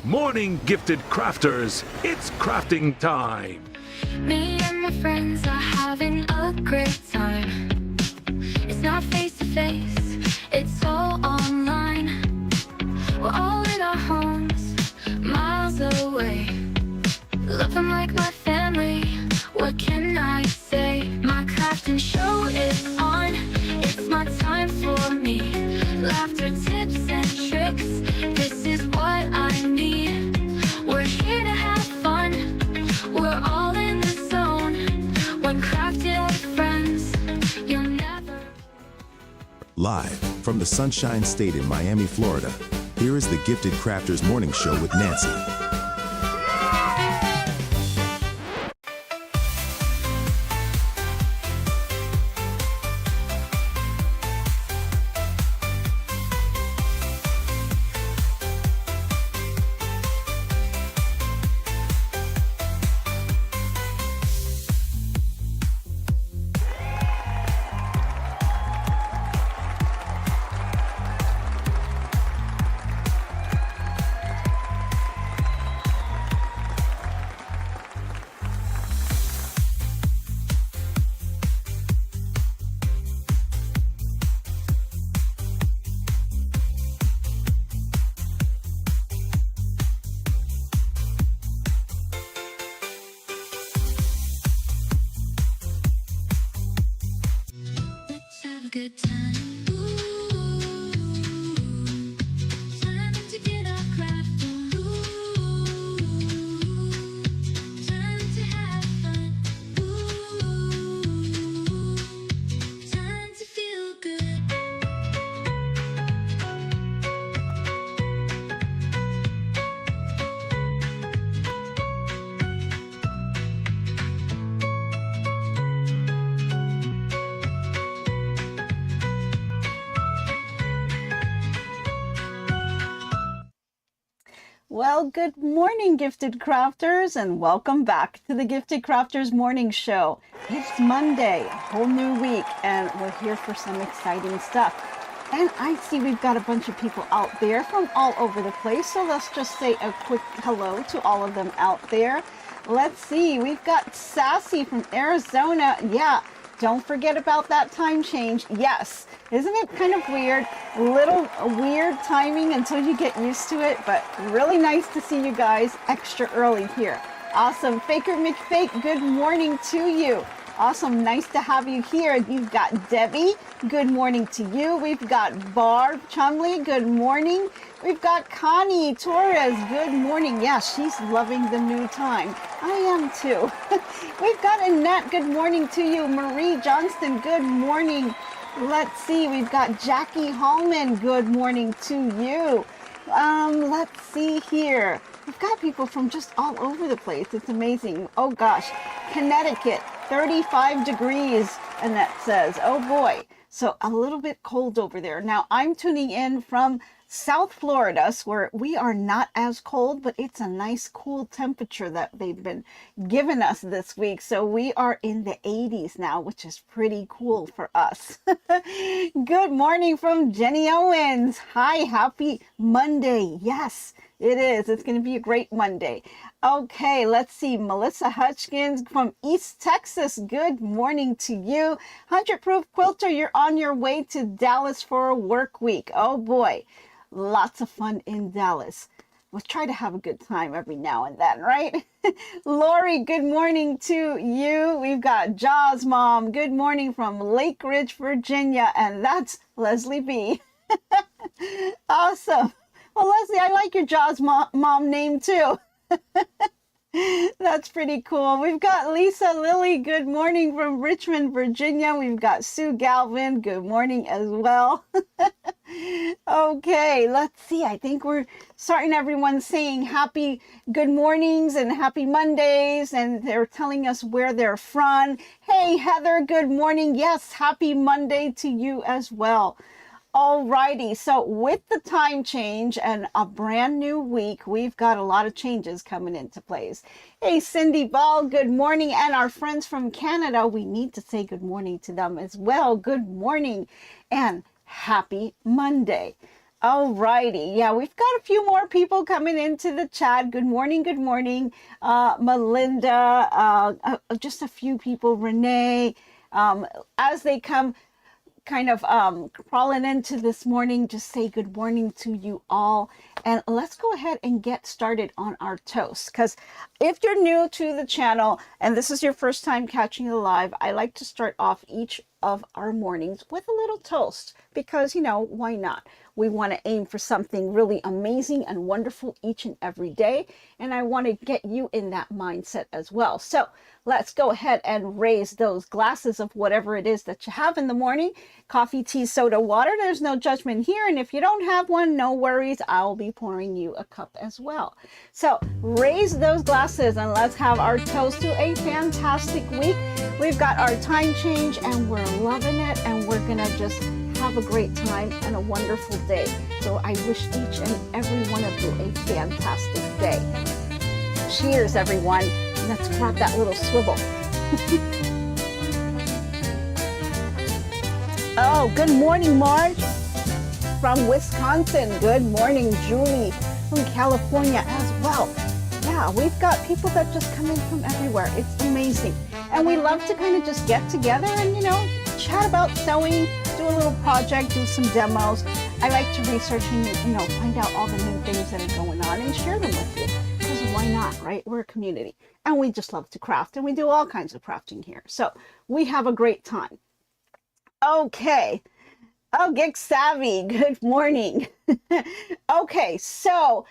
Morning, gifted crafters. It's crafting time. Me and my friends are having a great time. It's not face to face, it's all online. We're all in our homes, miles away. Love them like my family, what can I say? My crafting show is on, it's my time for me. Laughter, tips and tricks, this is what I need. We're here to have fun, we're all in the zone. When crafting with friends, you'll never... Live from the Sunshine State in Miami, Florida, here is the Gifted Crafters Morning Show with Nancy. Let's have a good time. Ooh, time to get our craft on. Ooh, time to have fun. Ooh, time to feel good. Well, good morning, Gifted Crafters, and welcome back to the Gifted Crafters Morning Show. It's Monday, a whole new week, and we're here for some exciting stuff. And I see we've got a bunch of people out there from all over the place, so let's just say a quick hello to all of them out there. Let's see, we've got Sassy from Arizona. Yeah, don't forget about that time change. Yes. Isn't it kind of weird? Little weird timing until you get used to it, but really nice to see you guys extra early here. Awesome. Faker McFake, good morning to you. Awesome. Nice to have you here. You've got Debbie. Good morning to you. We've got Barb Chumley. Good morning. We've got Connie Torres. Good morning. Yeah, she's loving the new time. I am too. We've got Annette. Good morning to you. Marie Johnston. Good morning. Let's see, we've got Jackie Hallman. Good morning to you. Let's see here. We've got people from just all over the place. It's amazing. Oh gosh, Connecticut, 35 degrees, Annette says. Oh boy. So a little bit cold over there. Now I'm tuning in from South Florida, where we are not as cold, but it's a nice cool temperature that they've been giving us this week. So we are in the 80s now, which is pretty cool for us. Good morning from Jenny Owens. Hi, happy Monday. Yes, it is. It's going to be a great Monday. Okay, let's see. Melissa Hutchins from East Texas. Good morning to you. 100 Proof Quilter, you're on your way to Dallas for a work week. Oh boy. Lots of fun in Dallas. We'll try to have a good time every now and then, right? Lori, good morning to you. We've got Jaws Mom. Good morning from Lake Ridge, Virginia. And that's Leslie B. Awesome. Well, Leslie, I like your Jaws Mom name too. That's pretty cool. We've got Lisa Lilly. Good morning from Richmond, Virginia. We've got Sue Galvin. Good morning as well. Okay, let's see. I think we're starting everyone saying happy good mornings and happy Mondays, and they're telling us where they're from. Hey, Heather, good morning. Yes, happy Monday to you as well. Alrighty, so with the time change and a brand new week, we've got a lot of changes coming into place. Hey, Cindy Ball, good morning. And our friends from Canada, we need to say good morning to them as well. Good morning and happy Monday. All righty. Yeah, we've got a few more people coming into the chat. Good morning. Good morning. Melinda, just a few people. Renee, as they come kind of crawling into this morning, just say good morning to you all. And let's go ahead and get started on our toast. Because if you're new to the channel and this is your first time catching it live, I like to start off each of our mornings with a little toast. Because, you know, why not? We want to aim for something really amazing and wonderful each and every day. And I want to get you in that mindset as well. So let's go ahead and raise those glasses of whatever it is that you have in the morning. Coffee, tea, soda, water. There's no judgment here. And if you don't have one, no worries. I'll be pouring you a cup as well. So raise those glasses and let's have our toast to a fantastic week. We've got our time change and we're loving it. And we're going to just have a great time and a wonderful day. So I wish each and every one of you a fantastic day. Cheers, everyone. Let's grab that little swivel. Oh, good morning, Marge from Wisconsin. Good morning, Julie from California as well. Yeah, we've got people that just come in from everywhere. It's amazing. And we love to kind of just get together and, you know, chat about sewing, do a little project, do some demos. I like to research and, you know, find out all the new things that are going on and share them with you. Because why not, right? We're a community and we just love to craft and we do all kinds of crafting here. So we have a great time. Okay. Oh, Geek Savvy, good morning. Okay, so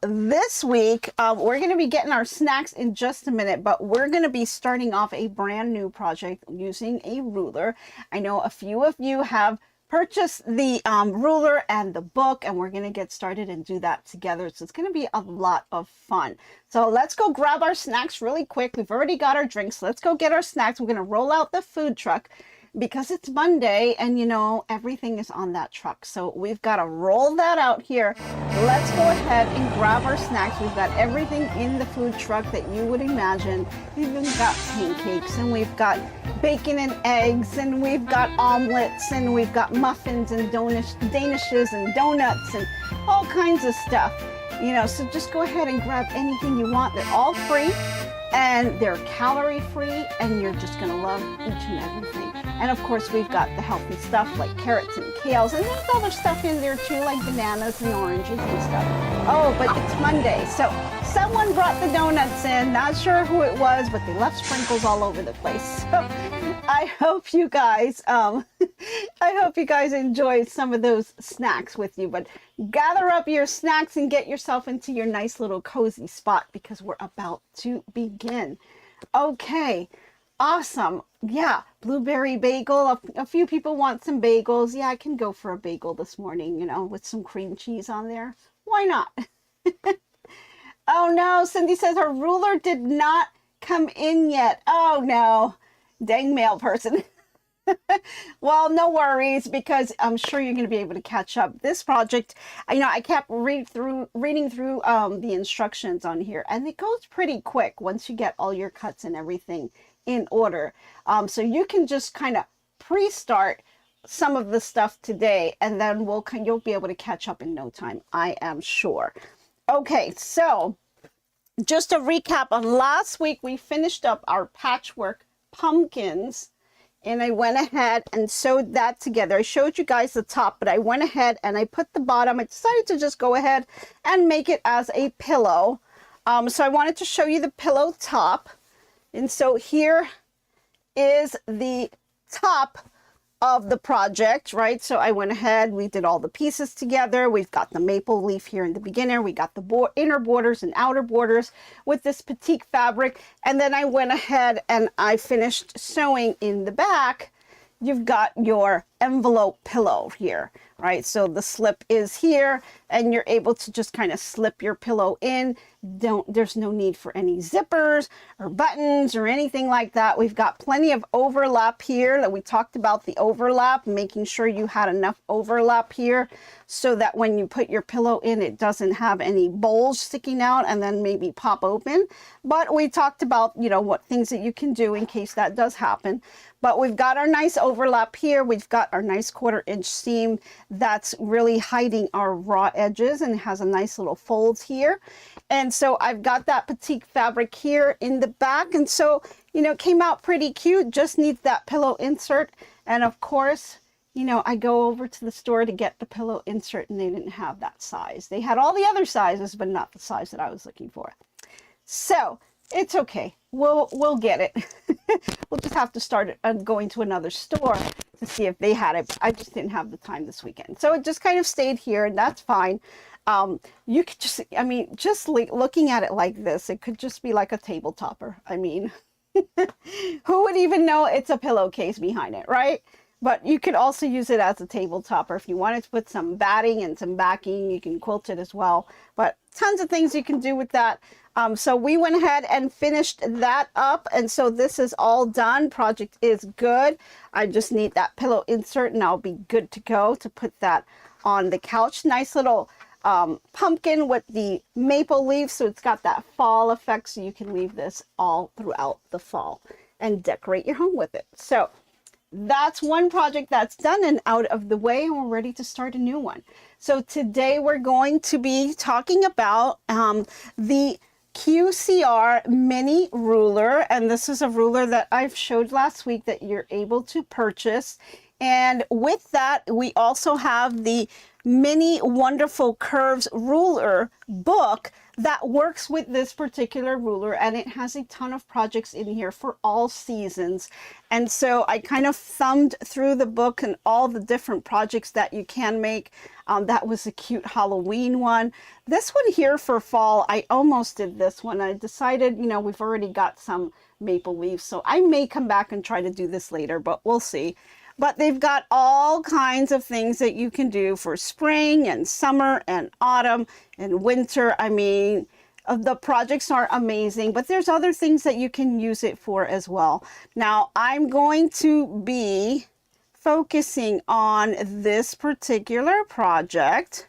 this week, we're going to be getting our snacks in just a minute, but we're going to be starting off a brand new project using a ruler. I know a few of you have purchased the ruler and the book, and we're going to get started and do that together. So it's going to be a lot of fun. So let's go grab our snacks really quick. We've already got our drinks. Let's go get our snacks. We're going to roll out the food truck because it's Monday and, you know, everything is on that truck. So we've got to roll that out here. Let's go ahead and grab our snacks. We've got everything in the food truck that you would imagine. We've even got pancakes and we've got bacon and eggs and we've got omelets and we've got muffins and danishes and donuts and all kinds of stuff. You know, so just go ahead and grab anything you want. They're all free and they're calorie free and you're just going to love each and everything. And of course, we've got the healthy stuff like carrots and kales, and there's other stuff in there too, like bananas and oranges and stuff. Oh, but it's Monday, so someone brought the donuts in. Not sure who it was, but they left sprinkles all over the place. So I hope you guys, enjoyed some of those snacks with you. But gather up your snacks and get yourself into your nice little cozy spot because we're about to begin. Okay. Awesome. Yeah, blueberry bagel. A few people want some bagels. Yeah, I can go for a bagel this morning, you know, with some cream cheese on there. Why not? Oh no, Cindy says her ruler did not come in yet. Oh no, dang mail person. Well, no worries, because I'm sure you're going to be able to catch up. This project, you know, I kept reading through the instructions on here, and it goes pretty quick once you get all your cuts and everything in order. So you can just kind of pre-start some of the stuff today, and then you'll be able to catch up in no time, I am sure. Okay, so just a recap of last week, we finished up our patchwork pumpkins. And I went ahead and sewed that together. I showed you guys the top, but I went ahead and I put the bottom. I decided to just go ahead and make it as a pillow. So I wanted to show you the pillow top. And so here is the top of the project, right? So I went ahead, we did all the pieces together. We've got the maple leaf here in the beginner. We got the inner borders and outer borders with this petite fabric. And then I went ahead and I finished sewing in the back. You've got your envelope pillow here, right? So the slip is here and you're able to just kind of slip your pillow in. There's no need for any zippers or buttons or anything like that. We've got plenty of overlap here that we talked about, the overlap, making sure you had enough overlap here so that when you put your pillow in, it doesn't have any bulge sticking out and then maybe pop open. But we talked about, you know, what things that you can do in case that does happen. But we've got our nice overlap here. We've got our nice 1/4 inch seam that's really hiding our raw edges, and it has a nice little folds here. And so I've got that petite fabric here in the back, and so, you know, it came out pretty cute. Just needs that pillow insert. And of course, you know, I go over to the store to get the pillow insert, and they didn't have that size. They had all the other sizes, but not the size that I was looking for. So it's okay. We'll get it. We'll just have to start going to another store to see if they had it. I just didn't have the time this weekend. So it just kind of stayed here, and that's fine. You could just, I mean, just looking at it like this, it could just be like a table topper. I mean, who would even know it's a pillowcase behind it, right? But you could also use it as a table topper. If you wanted to put some batting and some backing, you can quilt it as well. But tons of things you can do with that. So we went ahead and finished that up. And so this is all done. Project is good. I just need that pillow insert, and I'll be good to go to put that on the couch. Nice little pumpkin with the maple leaves. So it's got that fall effect. So you can leave this all throughout the fall and decorate your home with it. So that's one project that's done and out of the way, and we're ready to start a new one. So today we're going to be talking about the QCR Mini Ruler, and this is a ruler that I've showed last week that you're able to purchase. And with that, we also have the Mini Wonderful Curves Ruler book that works with this particular ruler, and it has a ton of projects in here for all seasons. And so I kind of thumbed through the book and all the different projects that you can make. That was a cute Halloween one. This one here for fall, I almost did this one. I decided, you know, we've already got some maple leaves, so I may come back and try to do this later, but we'll see. But they've got all kinds of things that you can do for spring and summer and autumn and winter. I mean, the projects are amazing, but there's other things that you can use it for as well. Now, I'm going to be focusing on this particular project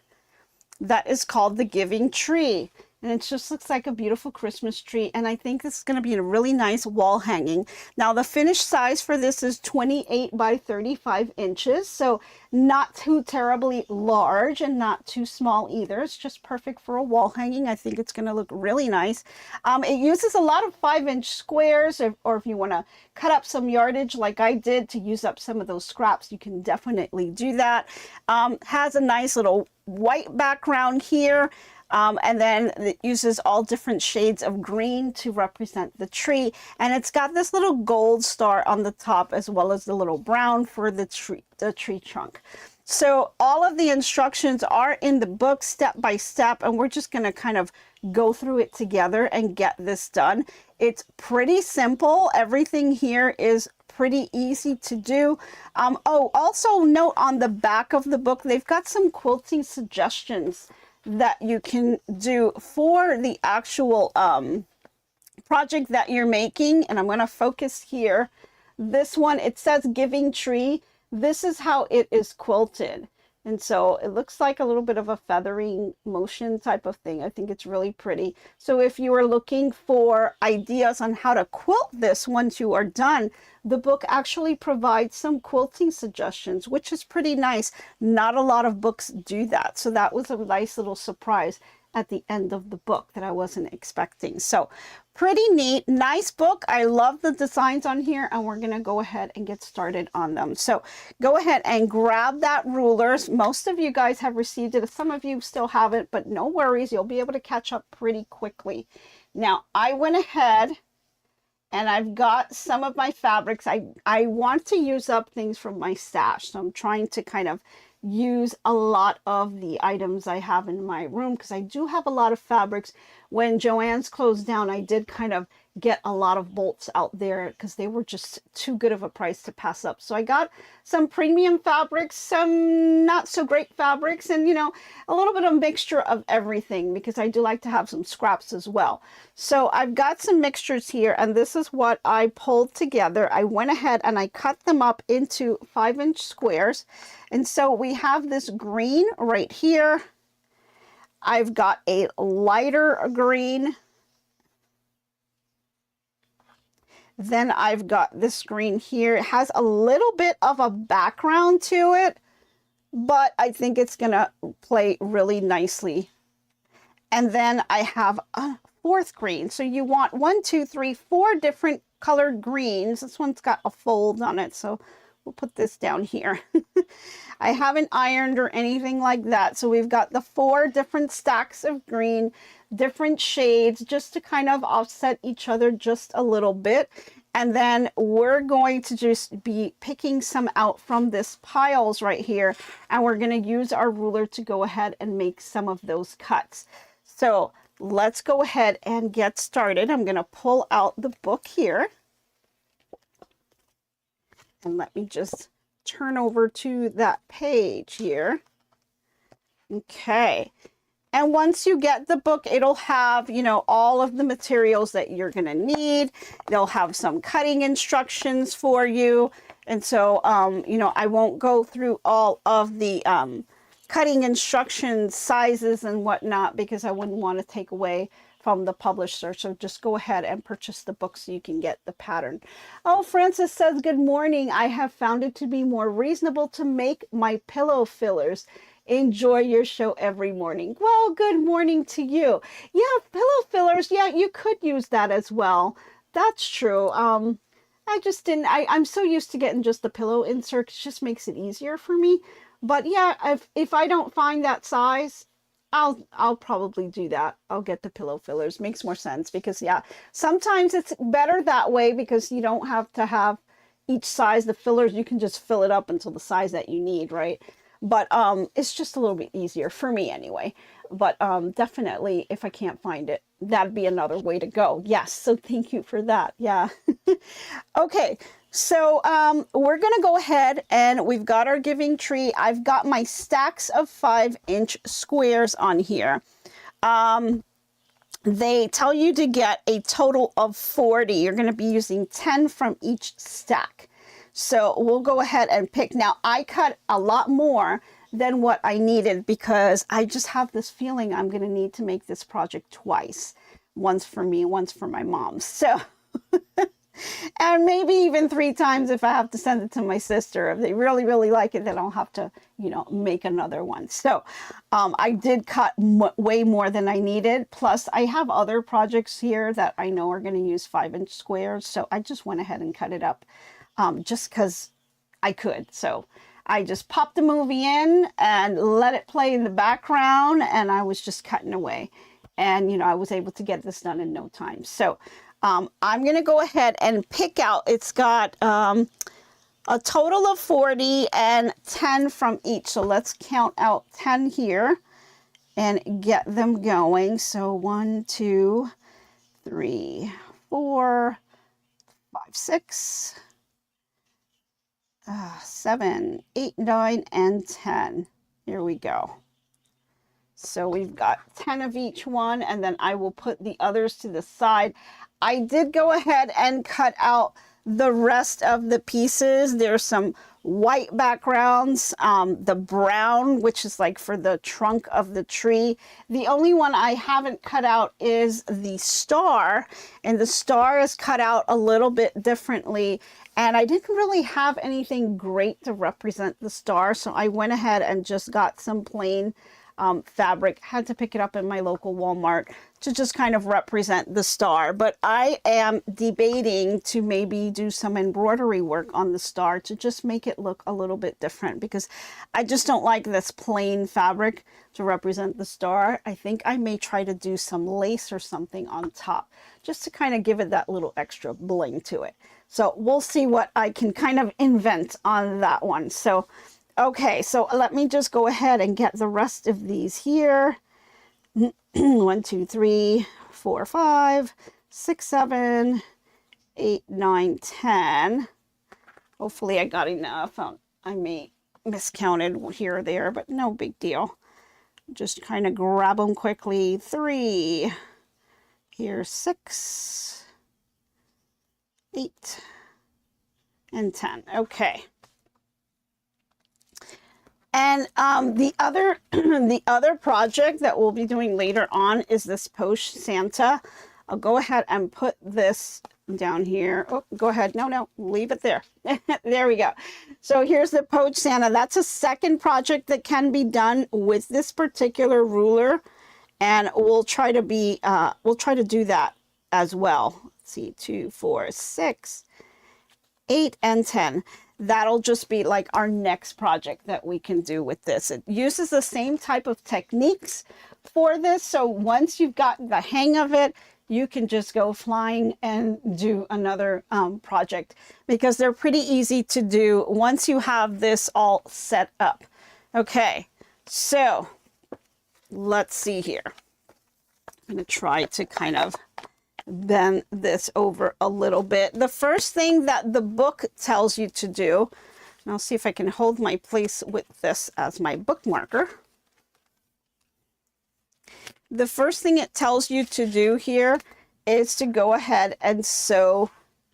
that is called the Giving Tree. And it just looks like a beautiful Christmas tree. And I think this is going to be a really nice wall hanging. Now, the finished size for this is 28 by 35 inches. So not too terribly large and not too small either. It's just perfect for a wall hanging. I think it's going to look really nice. It uses a lot of 5-inch squares, or if you want to cut up some yardage like I did to use up some of those scraps, you can definitely do that. Has a nice little white background here. And then it uses all different shades of green to represent the tree. And it's got this little gold star on the top, as well as the little brown for the tree trunk. So all of the instructions are in the book step by step, and we're just going to kind of go through it together and get this done. It's pretty simple. Everything here is pretty easy to do. Oh, also note on the back of the book, they've got some quilting suggestions that you can do for the actual project that you're making. And I'm going to focus here. This one, it says Giving Tree. This is how it is quilted. And so it looks like a little bit of a feathering motion type of thing. I think it's really pretty. So if you are looking for ideas on how to quilt this once you are done, the book actually provides some quilting suggestions, which is pretty nice. Not a lot of books do that. So that was a nice little surprise at the end of the book that I wasn't expecting. So pretty neat, nice book. I love the designs on here, and we're going to go ahead and get started on them. So go ahead and grab that ruler. Most of you guys have received it. Some of you still haven't, but no worries. You'll be able to catch up pretty quickly. Now, I went ahead and I've got some of my fabrics. I want to use up things from my stash. So I'm trying to kind of use a lot of the items I have in my room, because I do have a lot of fabrics. When Joann's closed down, I did kind of get a lot of bolts out there because they were just too good of a price to pass up. So I got some premium fabrics, some not so great fabrics, and you know, a little bit of mixture of everything, because I do like to have some scraps as well. So I've got some mixtures here, and this is what I pulled together. I went ahead and I cut them up into 5-inch squares. And so we have this green right here. I've got a lighter green. Then I've got this green here. It has a little bit of a background to it, but I think it's gonna play really nicely. And then I have a fourth green. So you want 1, 2, 3, 4 different colored greens. This one's got a fold on it, so we'll put this down here. I haven't ironed or anything like that. So we've got the 4 different stacks of green, different shades, just to kind of offset each other just a little bit. And then we're going to just be picking some out from this piles right here. And we're going to use our ruler to go ahead and make some of those cuts. So let's go ahead and get started. I'm going to pull out the book here. And let me just turn over to that page here. Okay. And once you get the book, it'll have, you know, all of the materials that you're going to need. They'll have some cutting instructions for you. And so, you know, I won't go through all of the cutting instructions, sizes and whatnot, because I wouldn't want to take away from the publisher. So just go ahead and purchase the book so you can get the pattern. Oh, Francis says, good morning. I have found it to be more reasonable to make my pillow fillers. Enjoy your show every morning. Well, good morning to you. Yeah, pillow fillers. Yeah, you could use that as well. That's true. I just didn't, I'm so used to getting just the pillow insert. It just makes it easier for me. But yeah, if I don't find that size, I'll probably do that. I'll get the pillow fillers. Makes more sense because yeah, sometimes it's better that way because you don't have to have each size. The fillers, you can just fill it up until the size that you need, right? But it's just a little bit easier for me anyway. But definitely, if I can't find it, that'd be another way to go. Yes, so thank you for that. Yeah. Okay, so we're going to go ahead and we've got our giving tree. I've got my stacks of 5-inch squares on here. They tell you to get a total of 40. You're going to be using 10 from each stack. So we'll go ahead and pick. Now, I cut a lot more than what I needed because I just have this feeling I'm going to need to make this project twice. Once for me, once for my mom. So, and maybe even 3 times if I have to send it to my sister. If they really, really like it, then I'll have to, you know, make another one. So I did cut way more than I needed. Plus, I have other projects here that I know are going to use 5-inch squares. So I just went ahead and cut it up. Just because I could. So I just popped the movie in and let it play in the background and I was just cutting away. And, you know, I was able to get this done in no time. So I'm going to go ahead and pick out, it's got a total of 40 and 10 from each. So let's count out 10 here and get them going. So 1, 2, 3, 4, 5, 6, 7, 8, 9, and 10. Here we go. So we've got 10 of each one, and then I will put the others to the side. I did go ahead and cut out the rest of the pieces. There's some white backgrounds, the brown, which is like for the trunk of the tree. The only one I haven't cut out is the star, and the star is cut out a little bit differently. And I didn't really have anything great to represent the star, so I went ahead and just got some plain fabric. Had to pick it up in my local Walmart to just kind of represent the star. But I am debating to maybe do some embroidery work on the star to just make it look a little bit different, because I just don't like this plain fabric to represent the star. I think I may try to do some lace or something on top just to kind of give it that little extra bling to it. So we'll see what I can kind of invent on that one. So okay, so let me just go ahead and get the rest of these here. 1, 2, 3, 4, 5, 6, 7, 8, 9, 10. Hopefully I got enough. I may miscounted here or there, but no big deal. Just kind of grab them quickly. 3. Here's 6, 8, and 10. Okay. And the other project that we'll be doing later on is this Posh Santa. I'll go ahead and put this down here. Oh, go ahead. No, leave it there. There we go. So here's the Poach Santa. That's a second project that can be done with this particular ruler. And we'll try to do that as well. Let's see, 2, 4, 6, 8, and 10. That'll just be like our next project that we can do with this. It uses the same type of techniques for this. So once you've got the hang of it, you can just go flying and do another project, because they're pretty easy to do once you have this all set up. Okay, so let's see here. I'm going to try to kind of bend this over a little bit. The first thing that the book tells you to do, and I'll see if I can hold my place with this as my bookmarker. The first thing it tells you to do here is to go ahead and sew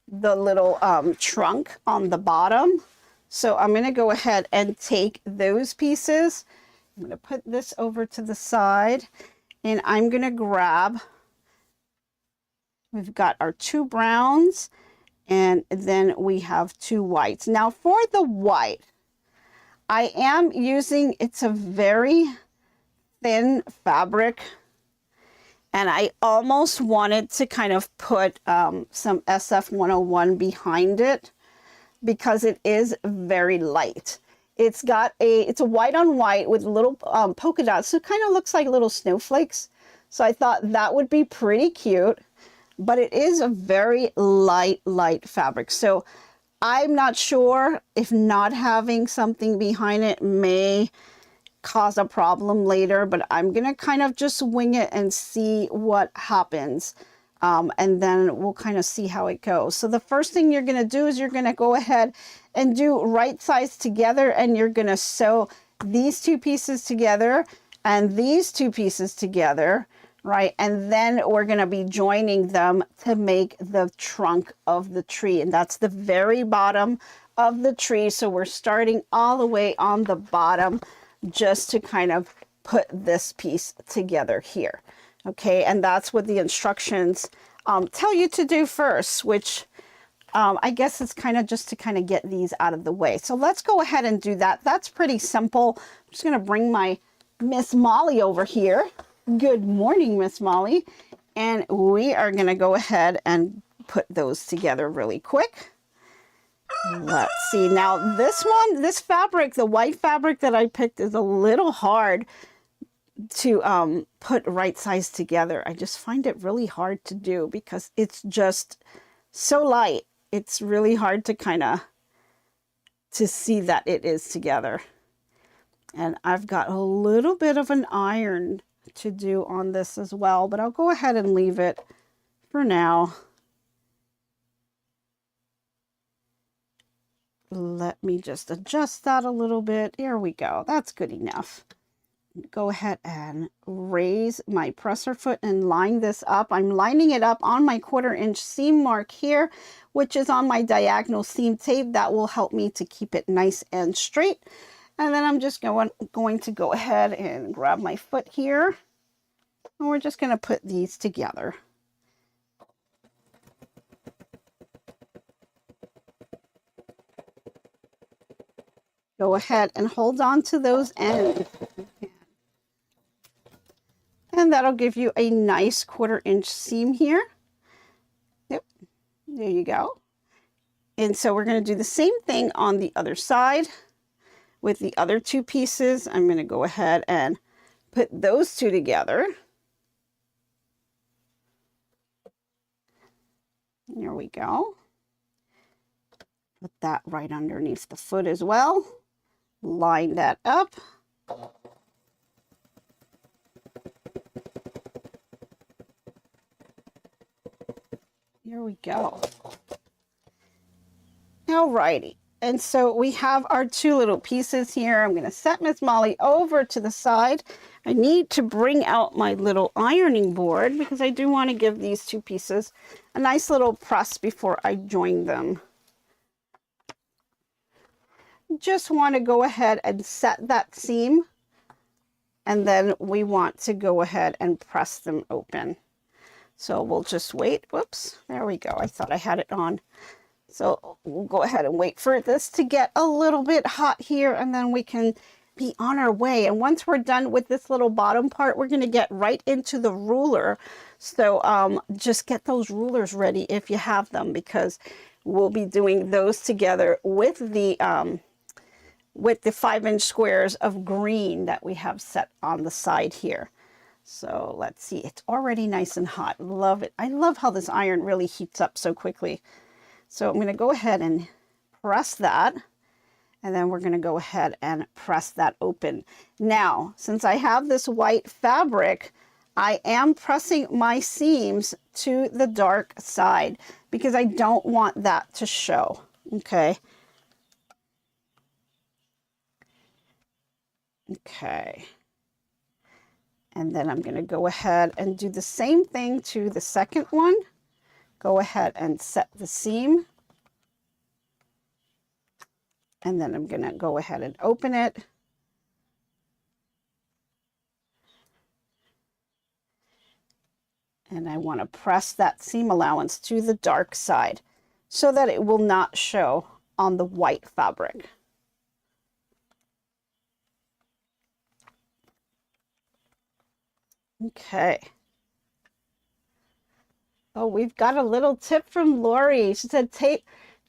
the little trunk on the bottom. So I'm going to go ahead and take those pieces. I'm going to put this over to the side, and I'm going to grab, we've got our 2 browns, and then we have 2 whites. Now for the white, I am using, it's a very thin fabric, and I almost wanted to kind of put some SF 101 behind it, because it is very light. It's a white on white with little polka dots, so it kind of looks like little snowflakes. So I thought that would be pretty cute, but it is a very light fabric. So I'm not sure if not having something behind it may cause a problem later, but I'm gonna kind of just wing it and see what happens. And then we'll kind of see how it goes. So the first thing you're going to do is you're going to go ahead and do right sides together, and you're going to sew these 2 pieces together and these 2 pieces together, right? And then we're going to be joining them to make the trunk of the tree, and that's the very bottom of the tree. So we're starting all the way on the bottom just to kind of put this piece together here. Okay, and that's what the instructions tell you to do first, which I guess it's kind of just to kind of get these out of the way. So let's go ahead and do that. That's pretty simple. I'm just going to bring my Miss Molly over here. Good morning, Miss Molly. And we are going to go ahead and put those together really quick. Let's see. Now this fabric, the white fabric that I picked, is a little hard to put right sides together. I just find it really hard to do because it's just so light. It's really hard to kind of see that it is together. And I've got a little bit of an iron to do on this as well, but I'll go ahead and leave it for now. Let me just adjust that a little bit. Here we go. That's good enough. Go ahead and raise my presser foot and line this up. I'm lining it up on my 1/4 inch seam mark here, which is on my diagonal seam tape. That will help me to keep it nice and straight. And then I'm just going to go ahead and grab my foot here, and we're just going to put these together. Go ahead and hold on to those ends. And that'll give you a nice 1/4 inch seam here. Yep, there you go. And so we're going to do the same thing on the other side with the other 2 pieces. I'm going to go ahead and put those 2 together. There we go. Put that right underneath the foot as well. Line that up. Here we go. Alrighty, and so we have our 2 little pieces here. I'm going to set Miss Molly over to the side. I need to bring out my little ironing board because I do want to give these 2 pieces a nice little press before I join them. Just want to go ahead and set that seam, and then we want to go ahead and press them open. So we'll just wait. Whoops, there we go. I thought I had it on. So we'll go ahead and wait for this to get a little bit hot here, and then we can be on our way. And once we're done with this little bottom part, we're going to get right into the ruler. So just get those rulers ready if you have them, because we'll be doing those together with the 5-inch squares of green that we have set on the side here. So let's see, it's already nice and hot. Love it. I love how this iron really heats up so quickly. So I'm going to go ahead and press that, and then we're going to go ahead and press that open. Now, since I have this white fabric, I am pressing my seams to the dark side because I don't want that to show, okay? Okay. And then I'm going to go ahead and do the same thing to the second one. Go ahead and set the seam. And then I'm going to go ahead and open it. And I want to press that seam allowance to the dark side so that it will not show on the white fabric. Okay. Oh, we've got a little tip from Lori. She said, take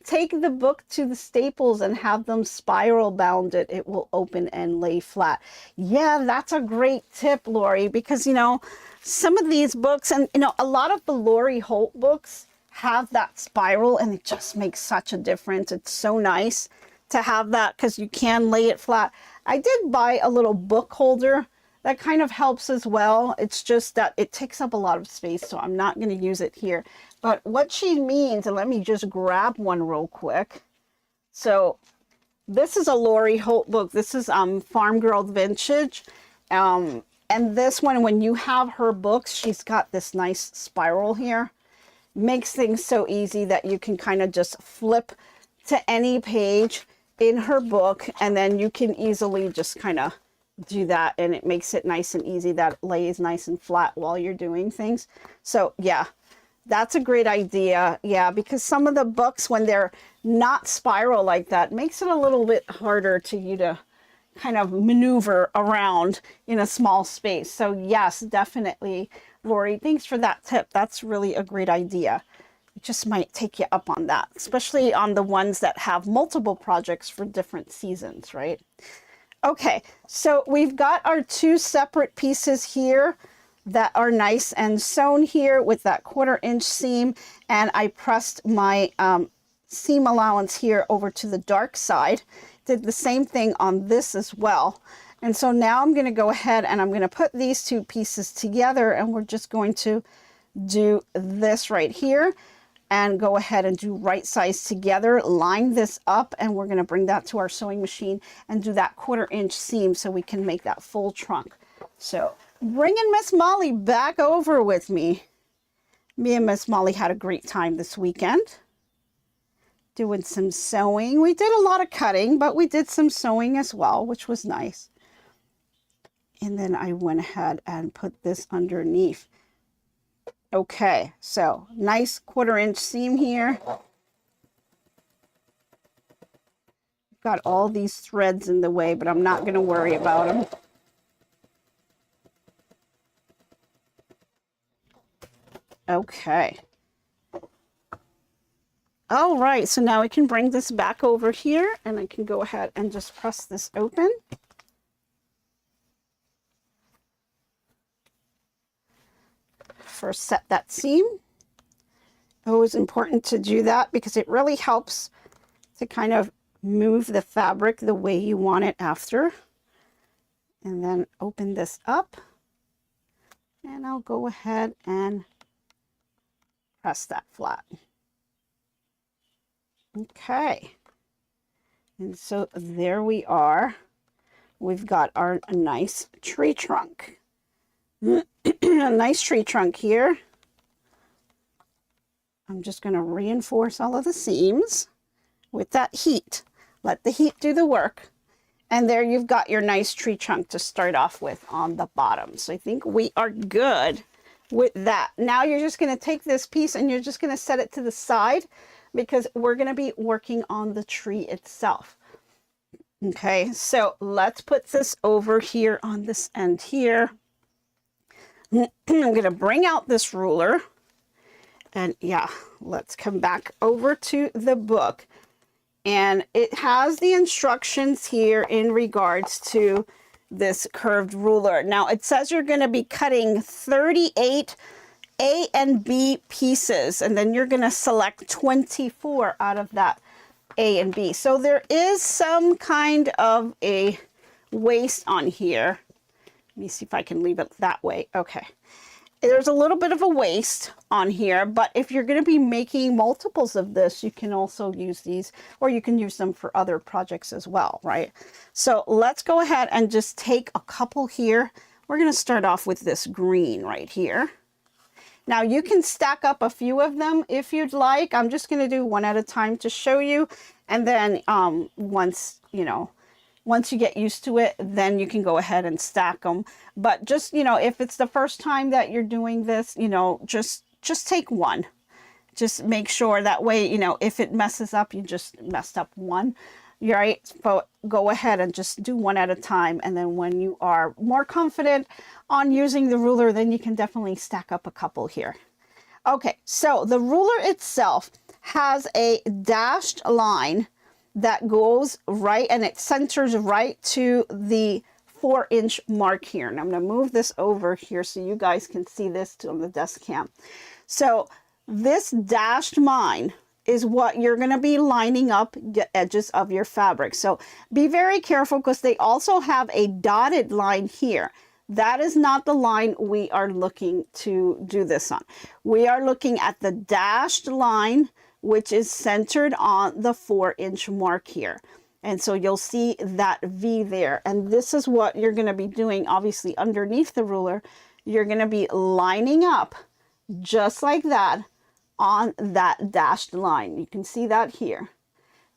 the book to the Staples and have them spiral bound it. It will open and lay flat. Yeah, that's a great tip, Lori, because, you know, some of these books, and, you know, a lot of the Lori Holt books have that spiral, and it just makes such a difference. It's so nice to have that because you can lay it flat. I did buy a little book holder that kind of helps as well. It's just that it takes up a lot of space, so I'm not going to use it here. But what she means, and let me just grab one real quick. So this is a Lori Holt book. This is Farm Girl Vintage. And this one, when you have her books, she's got this nice spiral here. Makes things so easy that you can kind of just flip to any page in her book, and then you can easily just kind of do that, and it makes it nice and easy that it lays nice and flat while you're doing things. So yeah, that's a great idea. Yeah, because some of the books, when they're not spiral like that, makes it a little bit harder to you to kind of maneuver around in a small space. So yes, definitely, Lori, thanks for that tip. That's really a great idea. It just might take you up on that, especially on the ones that have multiple projects for different seasons, right? Okay, so we've got our two separate pieces here that are nice and sewn here with that 1/4 inch seam, and I pressed my seam allowance here over to the dark side. Did the same thing on this as well. And so now I'm going to go ahead and I'm going to put these two pieces together, and we're just going to do this right here and go ahead and do right sides together, line this up, and we're going to bring that to our sewing machine and do that 1/4 inch seam so we can make that full trunk. So bringing Miss Molly back over with me. Me and Miss Molly had a great time this weekend doing some sewing. We did a lot of cutting, but we did some sewing as well, which was nice. And then I went ahead and put this underneath. Okay, so nice 1/4 inch seam here. Got all these threads in the way, but I'm not going to worry about them. Okay. All right, so now I can bring this back over here, and I can go ahead and just press this open. First, set that seam. Always important to do that because it really helps to kind of move the fabric the way you want it after. And then open this up, and I'll go ahead and press that flat. Okay, and so there we are. We've got our nice tree trunk. A nice tree trunk here. I'm just going to reinforce all of the seams with that heat. Let the heat do the work. And there you've got your nice tree trunk to start off with on the bottom. So I think we are good with that. Now you're just going to take this piece and you're just going to set it to the side because we're going to be working on the tree itself. Okay, so let's put this over here on this end here. I'm going to bring out this ruler. And yeah, let's come back over to the book. And it has the instructions here in regards to this curved ruler. Now it says you're going to be cutting 38 A and B pieces, and then you're going to select 24 out of that A and B. So there is some kind of a waist on here. Let me see if I can leave it that way. Okay. There's a little bit of a waist on here, but if you're going to be making multiples of this, you can also use these, or you can use them for other projects as well, right? So let's go ahead and just take a couple here. We're going to start off with this green right here. Now you can stack up a few of them if you'd like. I'm just going to do one at a time to show you. And then once you get used to it, then you can go ahead and stack them. But just, if it's the first time that you're doing this, just take one. Just make sure that way, if it messes up, you just messed up one. You're right. So go ahead and just do one at a time. And then when you are more confident on using the ruler, then you can definitely stack up a couple here. Okay, so the ruler itself has a dashed line that goes right, and it centers right to the 4-inch mark here. And I'm going to move this over here so you guys can see this on the desk cam. So this dashed line is what you're going to be lining up the edges of your fabric. So be very careful because they also have a dotted line here. That is not the line we are looking to do this on. We are looking at the dashed line, which is centered on the 4-inch mark here. And so you'll see that V there. And this is what you're going to be doing, obviously, underneath the ruler. You're going to be lining up just like that on that dashed line. You can see that here.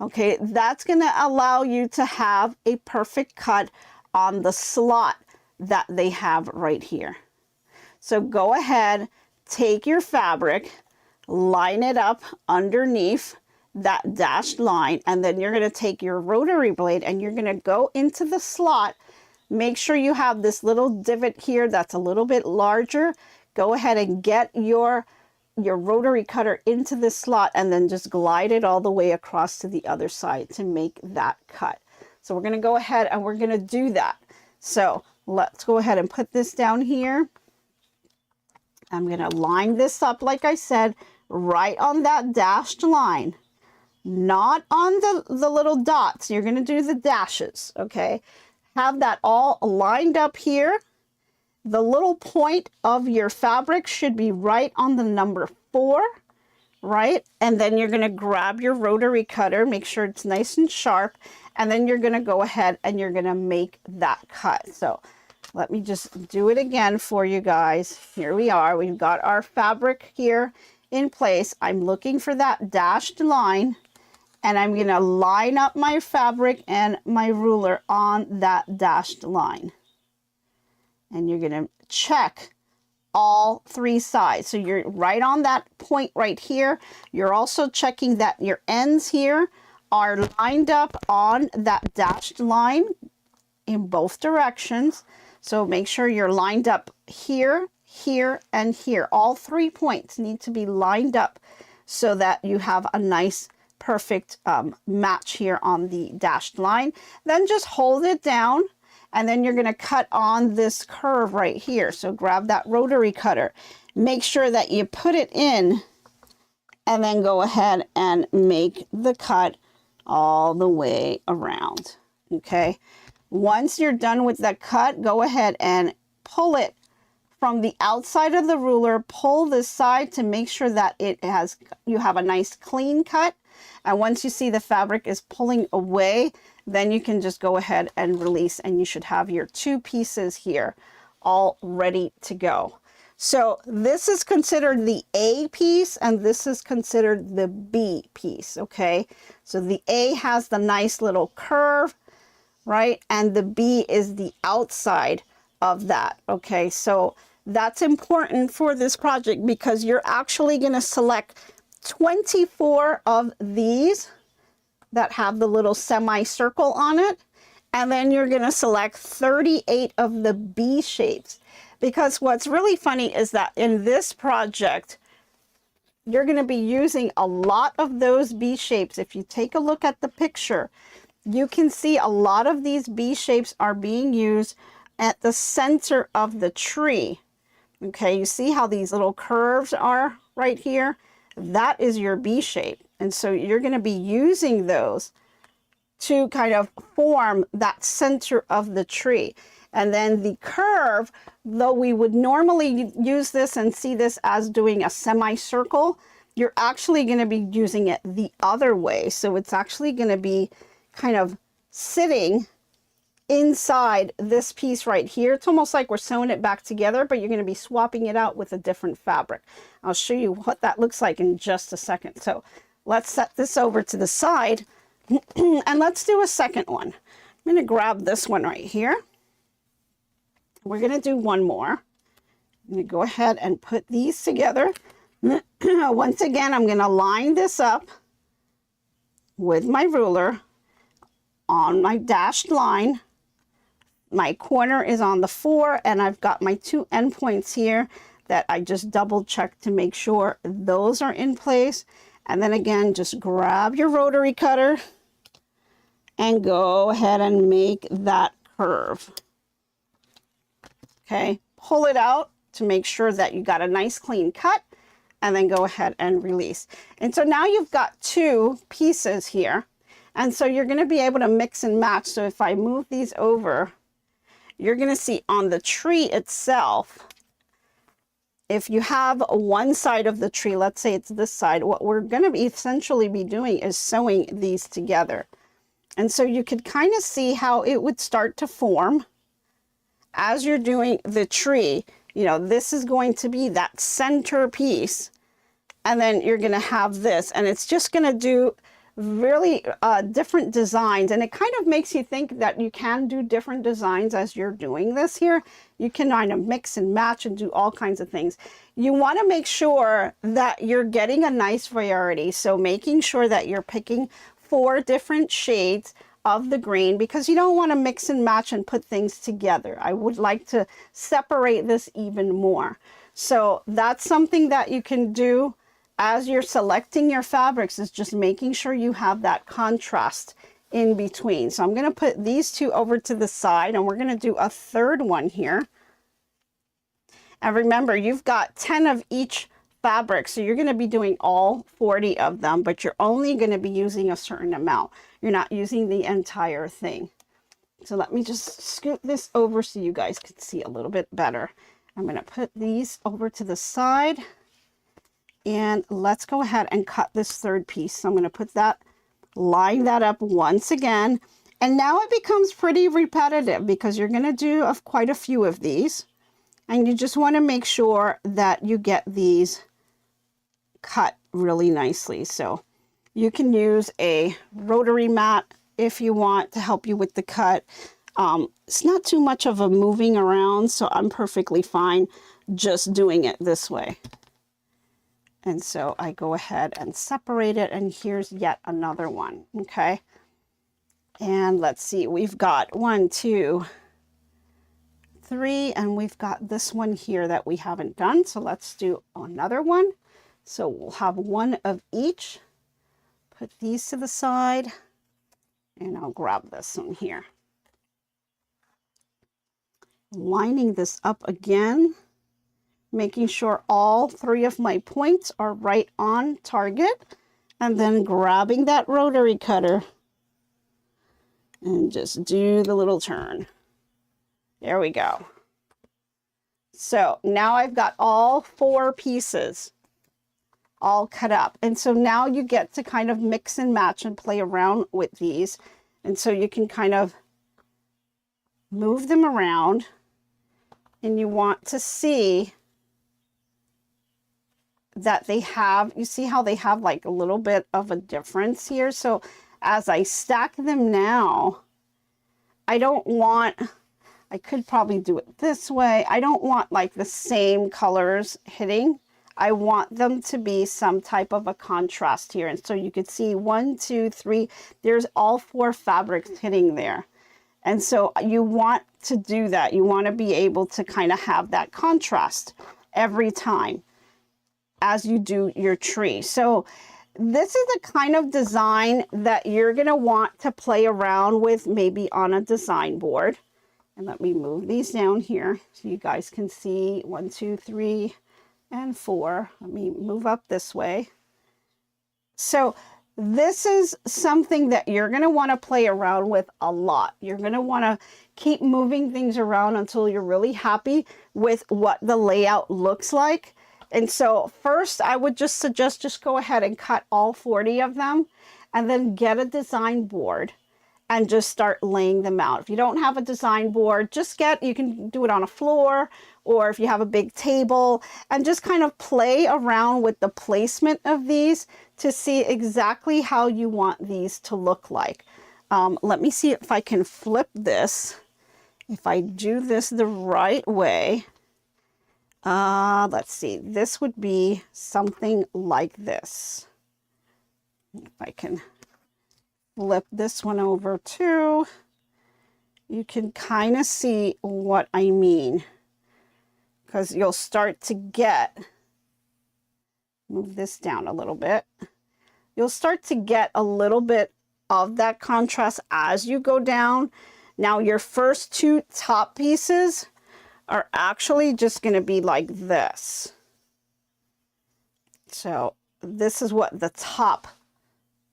Okay, that's going to allow you to have a perfect cut on the slot that they have right here. So go ahead, take your fabric, line it up underneath that dashed line, and then you're going to take your rotary blade and you're going to go into the slot. Make sure you have this little divot here that's a little bit larger. Go ahead and get your rotary cutter into this slot and then just glide it all the way across to the other side to make that cut. So we're going to go ahead and we're going to do that. So let's go ahead and put this down here. I'm going to line this up, like I said, right on that dashed line, not on the little dots. You're going to do the dashes, okay? Have that all lined up here. The little point of your fabric should be right on the number 4, right? And then you're going to grab your rotary cutter, make sure it's nice and sharp, and then you're going to go ahead and you're going to make that cut. So let me just do it again for you guys. Here we are. We've got our fabric here in place. I'm looking for that dashed line, and I'm going to line up my fabric and my ruler on that dashed line. And you're going to check all 3 sides. So you're right on that point right here. You're also checking that your ends here are lined up on that dashed line in both directions. So make sure you're lined up here, here, and here. All 3 points need to be lined up so that you have a nice, perfect match here on the dashed line. Then just hold it down, and then you're going to cut on this curve right here. So grab that rotary cutter. Make sure that you put it in, and then go ahead and make the cut all the way around. Okay. Once you're done with the cut, go ahead and pull it from the outside of the ruler. Pull this side to make sure that you have a nice clean cut. And once you see the fabric is pulling away, then you can just go ahead and release, and you should have your 2 pieces here all ready to go. So this is considered the A piece, and this is considered the B piece, okay? So the A has the nice little curve, right? And the B is the outside of that, okay? So That's important for this project because you're actually going to select 24 of these that have the little semicircle on it. And then you're going to select 38 of the B shapes. Because what's really funny is that in this project, you're going to be using a lot of those B shapes. If you take a look at the picture, you can see a lot of these B shapes are being used at the center of the tree. Okay, you see how these little curves are right here? That is your B shape. And so you're going to be using those to kind of form that center of the tree. And then the curve, though we would normally use this and see this as doing a semicircle, you're actually going to be using it the other way. So it's actually going to be kind of sitting inside this piece right here. It's almost like we're sewing it back together, but you're going to be swapping it out with a different fabric. I'll show you what that looks like in just a second. So let's set this over to the side and let's do a second one. I'm going to grab this one right here. We're going to do one more. I'm going to go ahead and put these together. Once again, I'm going to line this up with my ruler on my dashed line. My corner is on the 4, and I've got my 2 endpoints here that I just double checked to make sure those are in place. And then again, just grab your rotary cutter and go ahead and make that curve. Okay, pull it out to make sure that you got a nice clean cut, and then go ahead and release. And so now you've got 2 pieces here. And so you're going to be able to mix and match. So if I move these over, you're going to see on the tree itself, if you have one side of the tree, let's say it's this side, what we're going to be essentially be doing is sewing these together. And so you could kind of see how it would start to form as you're doing the tree. You know, this is going to be that center piece, and then you're going to have this, and it's just going to do really different designs. And it kind of makes you think that you can do different designs as you're doing this here. You can kind of mix and match and do all kinds of things. You want to make sure that you're getting a nice variety. So making sure that you're picking 4 different shades of the green, because you don't want to mix and match and put things together. I would like to separate this even more. So that's something that you can do as you're selecting your fabrics, is just making sure you have that contrast in between. So I'm going to put these 2 over to the side, and we're going to do a third one here. And remember, you've got 10 of each fabric, so you're going to be doing all 40 of them, but you're only going to be using a certain amount. You're not using the entire thing. So let me just scoot this over so you guys can see a little bit better. I'm going to put these over to the side, and let's go ahead and cut this third piece. So I'm going to put that, line that up once again, and now it becomes pretty repetitive because you're going to do quite a few of these, and you just want to make sure that you get these cut really nicely. So you can use a rotary mat if you want to help you with the cut. It's not too much of a moving around, so I'm perfectly fine just doing it this way. And so I go ahead and separate it, and here's yet another one. Okay, and let's see, we've got 1, 2, 3, and we've got this one here that we haven't done. So let's do another one. So we'll have 1 of each. Put these to the side, and I'll grab this one here. Lining this up again, making sure all 3 of my points are right on target, and then grabbing that rotary cutter and just do the little turn. There we go. So now I've got all 4 pieces all cut up. And so now you get to kind of mix and match and play around with these. And so you can kind of move them around, and you want to see that they have, you see how they have like a little bit of a difference here. So as I stack them now, I don't want I could probably do it this way. I don't want like the same colors hitting. I want them to be some type of a contrast here. And so you could see 1, 2, 3, there's all 4 fabrics hitting there. And so you want to do that. You want to be able to kind of have that contrast every time as you do your tree. So this is the kind of design that you're going to want to play around with, maybe on a design board. And let me move these down here so you guys can see 1, 2, 3, and 4. Let me move up this way. So this is something that you're going to want to play around with a lot. You're going to want to keep moving things around until you're really happy with what the layout looks like. And so first I would just suggest just go ahead and cut all 40 of them and then get a design board and just start laying them out. If you don't have a design board, you can do it on a floor, or if you have a big table, and just kind of play around with the placement of these to see exactly how you want these to look like. Let me see if I can flip this. If I do this the right way, let's see, this would be something like this. If I can flip this one over too, you can kind of see what I mean, because you'll start to get, move this down a little bit, you'll start to get a little bit of that contrast as you go down. Now your first 2 top pieces are actually just going to be like this. So this is what the top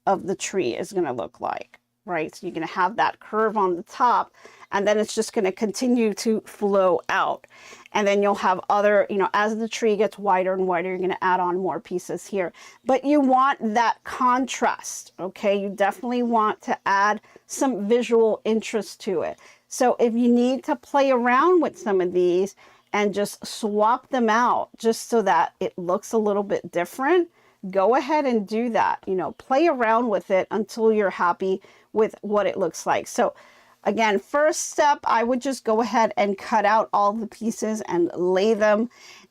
of the tree is going to look like, right? So you're going to have that curve on the top, and then it's just going to continue to flow out. And then you'll have other, as the tree gets wider and wider, you're going to add on more pieces here. But you want that contrast, okay? You definitely want to add some visual interest to it. So if you need to play around with some of these and just swap them out just so that it looks a little bit different, go ahead and do that. Play around with it until you're happy with what it looks like. So again, first step, I would just go ahead and cut out all the pieces and lay them.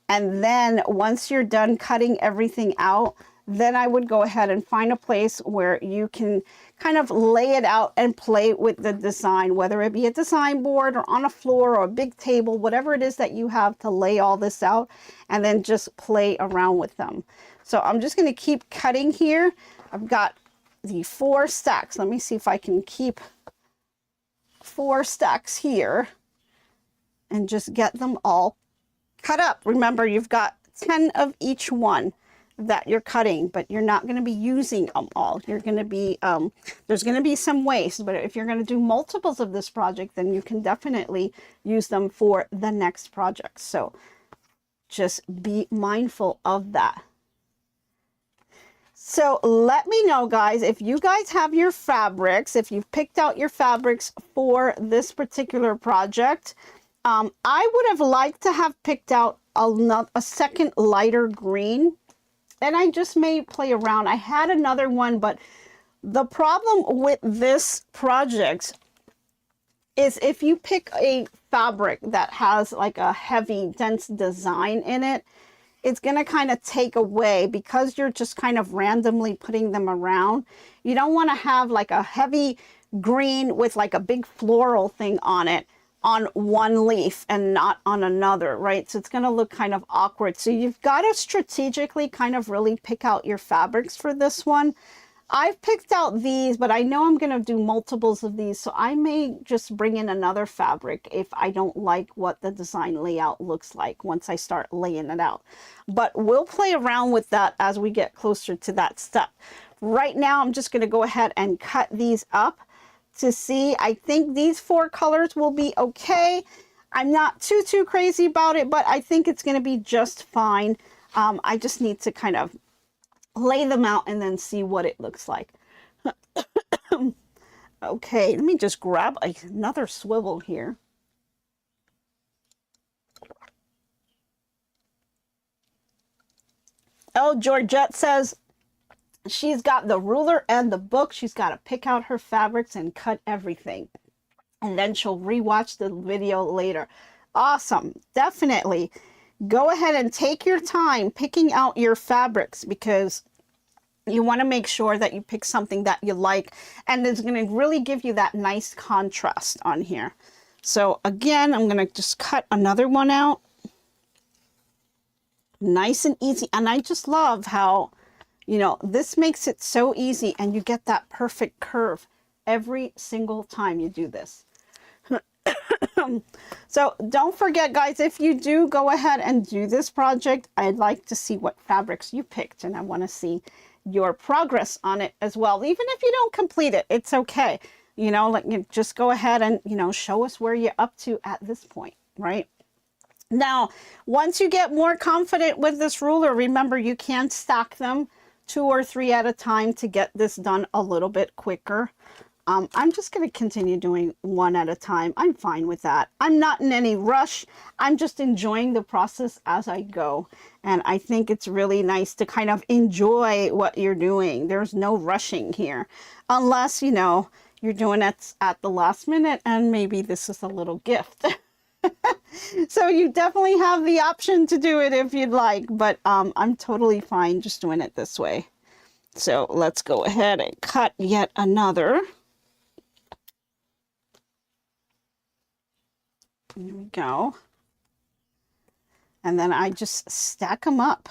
And then once you're done cutting everything out, then I would go ahead and find a place where you can kind of lay it out and play with the design, whether it be a design board or on a floor or a big table, whatever it is that you have to lay all this out, and then just play around with them. So I'm just going to keep cutting here. I've got the 4 stacks. Let me see if I can keep 4 stacks here and just get them all cut up. Remember, you've got 10 of each one that you're cutting, but you're not going to be using them all. You're going to be, there's going to be some waste, but if you're going to do multiples of this project, then you can definitely use them for the next project. So just be mindful of that. So let me know, guys, if you guys have your fabrics, if you've picked out your fabrics for this particular project. I would have liked to have picked out a second lighter green, and I just may play around. I had another one, but the problem with this project is if you pick a fabric that has like a heavy, dense design in it, it's going to kind of take away, because you're just kind of randomly putting them around. You don't want to have like a heavy green with like a big floral thing on it on one leaf and not on another, right? So it's going to look kind of awkward. So you've got to strategically kind of really pick out your fabrics for this one. I've picked out these, but I know I'm going to do multiples of these, so I may just bring in another fabric if I don't like what the design layout looks like once I start laying it out. But we'll play around with that as we get closer to that step. Right now, I'm just going to go ahead and cut these up to see. I think these 4 colors will be okay. I'm not too crazy about it, but I think it's going to be just fine. I just need to kind of lay them out and then see what it looks like. Okay, let me just grab another swivel here. Oh, Georgette says she's got the ruler and the book. She's got to pick out her fabrics and cut everything. and then she'll rewatch the video later. Awesome. Definitely go ahead and take your time picking out your fabrics, because you want to make sure that you pick something that you like and it's going to really give you that nice contrast on here. So again, I'm going to just cut another one out. Nice and easy. And I just love how, you know, this makes it so easy and you get that perfect curve every single time you do this. So don't forget, guys, if you do go ahead and do this project, I'd like to see what fabrics you picked, and I want to see your progress on it as well. Even if you don't complete it, it's okay. You know, like, you just go ahead and, you know, show us where you're up to at this point, right? Now, once you get more confident with this ruler, remember you can stack them 2 or 3 at a time to get this done a little bit quicker. I'm just going to continue doing 1 at a time. I'm fine with that. I'm not in any rush. I'm just enjoying the process as I go. And I think it's really nice to kind of enjoy what you're doing. There's no rushing here, unless, you know, you're doing it at the last minute and maybe this is a little gift. So you definitely have the option to do it if you'd like, but I'm totally fine just doing it this way. So let's go ahead and cut yet another. There we go. And then I just stack them up.